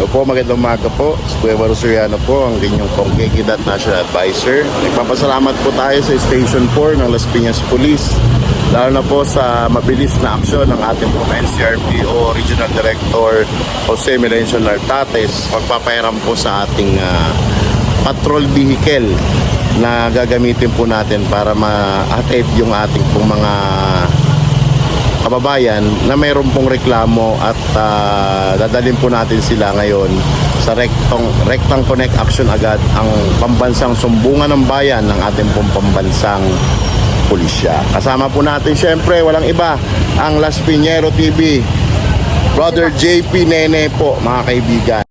Po, magandang umaga po. Kuya Rosariano po, ang inyong Pangkikidad National Advisor. Nagpapasalamat po tayo sa Station 4 ng Las Piñas Police. Lalo na po sa mabilis na aksyon ng ating po NCRPO Regional Director Jose Melencio Nartates. Pagpapayaram po sa ating patrol vehicle na gagamitin po natin para ma-attend yung ating pong mga kababayan na mayroon pong reklamo at dadalhin po natin sila ngayon sa Rectang Connect Action agad, ang pambansang sumbungan ng bayan ng ating pong pambansang pulisya. Kasama po natin syempre walang iba ang Las Piñero TV, Brother JP Nene po, mga kaibigan.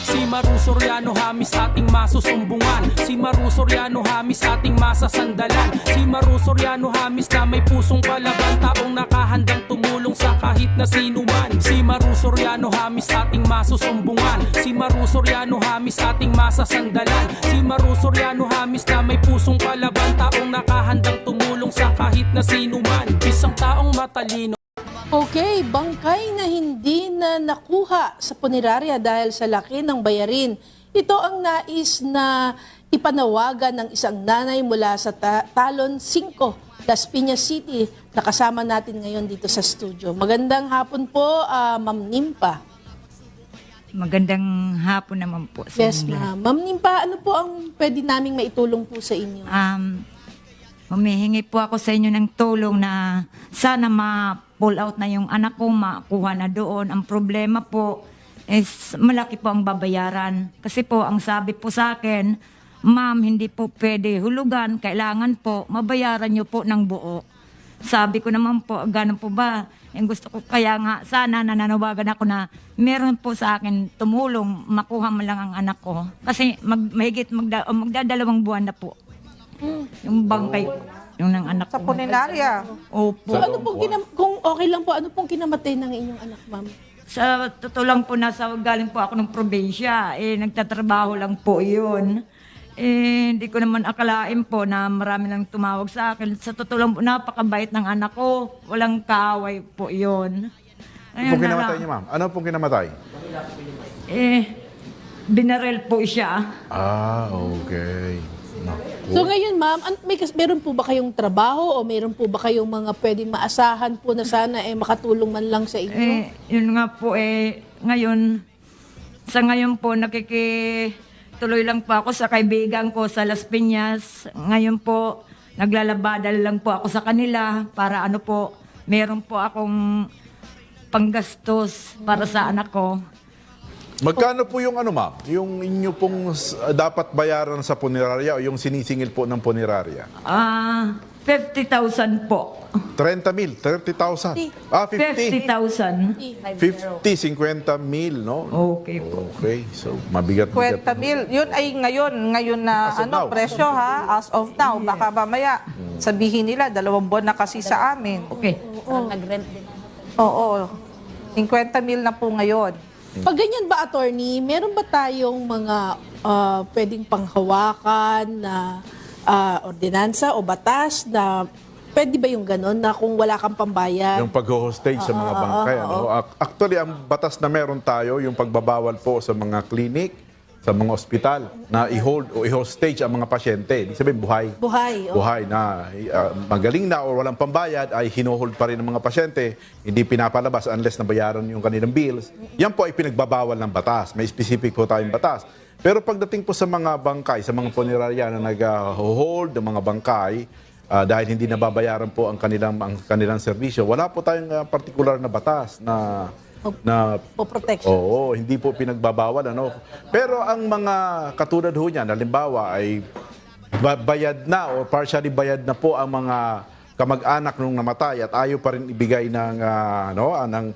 Si Maru Soriano Hamis ating masusumbungan. Si Maru Soriano Hamis ating masasandalan. Si Maru Soriano Hamis na may pusong palaban, taong nakahandang tumulong sa kahit na sino man. Si Maru Soriano Hamis ating masusumbungan. Si Maru Soriano Hamis ating masasandalan. Si Maru Soriano Hamis na may pusong palaban, taong nakahandang tumulong sa kahit na sino man. Isang taong matalino. Okay, bangkay na hindi na nakuha sa punerarya dahil sa laki ng bayarin. Ito ang nais na ipanawagan ng isang nanay mula sa Talon 5, Las Piñas City, na kasama natin ngayon dito sa studio. Magandang hapon po, Ma'am Nimpa. Magandang hapon naman po sa Yes, inyo. ma'am. Ma'am Nimpa, ano po ang pwede naming maitulong po sa inyo? Humihingi po ako sa inyo ng tulong na sana ma-pull out na yung anak ko, makuha na doon. Ang problema po is malaki po ang babayaran. Kasi po, ang sabi po sa akin, ma'am, hindi po pwede hulugan, kailangan po mabayaran nyo po ng buo. Sabi ko naman po, ganun po ba? Yung gusto ko, kaya nga sana nananawagan ako na meron po sa akin tumulong, makuha mo lang ang anak ko. Kasi magdadalawang buwan na po. Yung bangkay, yung ng anak Sa ko. punerarya. Opo. So, ano pong kung okay lang po, ano pong kinamatay ng inyong anak, ma'am? Sa totoo lang po, galing po ako ng probinsya. Nagtatrabaho lang po yun. Hindi ko naman akalain po na marami nang tumawag sa akin. Sa totoo lang po, napakabait ng anak ko. Walang kaaway po yun. Ano pong kinamatay niya, ma'am? Ano pong kinamatay? Binarel po siya. Okay. So ngayon, ma'am, meron po ba kayong trabaho o meron po ba kayong mga pwedeng maasahan po na sana makatulong man lang sa inyo? Yun nga po ngayon, sa ngayon po nakikituloy lang po ako sa kaibigan ko sa Las Piñas. Ngayon po, naglalabadal lang po ako sa kanila para ano po, meron po akong panggastos para sa anak ko. Magkano po yung ma'am? Yung inyo pong dapat bayaran sa punerarya o yung sinisingil po ng punerarya? 50,000 po. 30,000, 30,000. 50. 50,000. 50, 50,000, no? Okay po. Okay, so mabigat-bigat. 20,000. Yun ay ngayon na As of now. presyo ha, as of now. Baka mamaya sabihin nila, 2 buwan na kasi sa amin. Okay. Nag-rent din. Oo. 50,000 na po ngayon. Pag ganyan ba, attorney, meron ba tayong mga pwedeng panghawakan na ordinansa o batas na pwede ba yung ganon na kung wala kang pambayad? Yung pag-hostage sa mga bangkay. Actually, ang batas na meron tayo, yung pagbabawal po sa mga clinic, sa mga ospital, na i-hold o i-hostage ang mga pasyente. Ibig sabihin, buhay. Buhay. Oh. Buhay na magaling na o walang pambayad ay hinohold pa rin ng mga pasyente, hindi pinapalabas unless nabayaran yung kanilang bills. Yan po ay pinagbabawal ng batas. May specific po tayong batas. Pero pagdating po sa mga bangkay, sa mga punerarya na nag-hold ng mga bangkay, dahil hindi nababayaran po ang kanilang serbisyo, wala po tayong particular na batas na Po protection. oo, hindi po pinagbabawal. Pero ang mga katulad ho niyan, halimbawa ay bayad na o partially bayad na po ang mga kamag-anak nung namatay at ayaw pa rin ibigay ng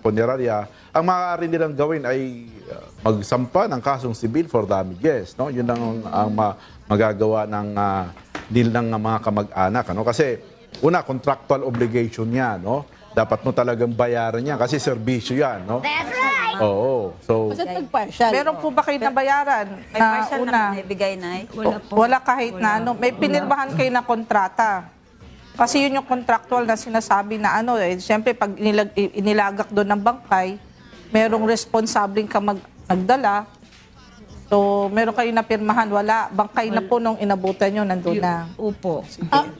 punerarya, ang maaari nilang gawin ay magsampa ng kasong sibil for damages. No? Yun ang magagawa ng deal ng mga kamag-anak. Kasi una, contractual obligation niya. No? Dapat mo talagang bayaran yan kasi serbisyo yan. No? That's right! Oo. So, Basta nag-partial. Meron po ba kayo nabayaran May na partial una? na naibigay na Wala po. Wala kahit na ano. May pinirmahan kayo na kontrata. Kasi yun yung contractual na sinasabi na ano eh. Siyempre, pag inilagak doon ng bangkay, merong responsabling ka nagdala. So, meron kayo napirmahan. Wala. Bangkay na po nung inabutan nyo, nandun na. Opo.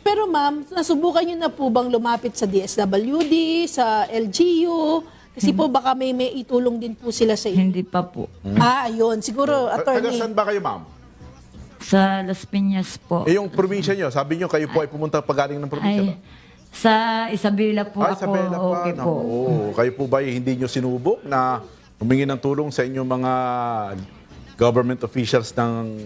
Pero ma'am, nasubukan niyo na po bang lumapit sa DSWD, sa LGU? Kasi po baka may itulong din po sila sa inyo. Hindi pa po. Ayun. Siguro, taga attorney. saan ba kayo, ma'am? Sa Las Piñas po. Yung probinsya nyo, sabi nyo kayo po ay pumunta pagaling ng probinsya ba? Ay, sa Isabela po Ay, ako. Isabela pa. Okay po. Oo. Kayo po ba hindi nyo sinubok na humingi ng tulong sa inyong mga government officials ng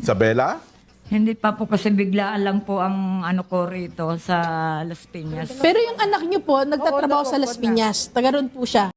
Isabela? Hindi pa po kasi biglaan lang po ang ano ko rito sa Las Piñas. Pero yung anak niyo po, nagtatrabaho sa Las Piñas. Taga ron po siya.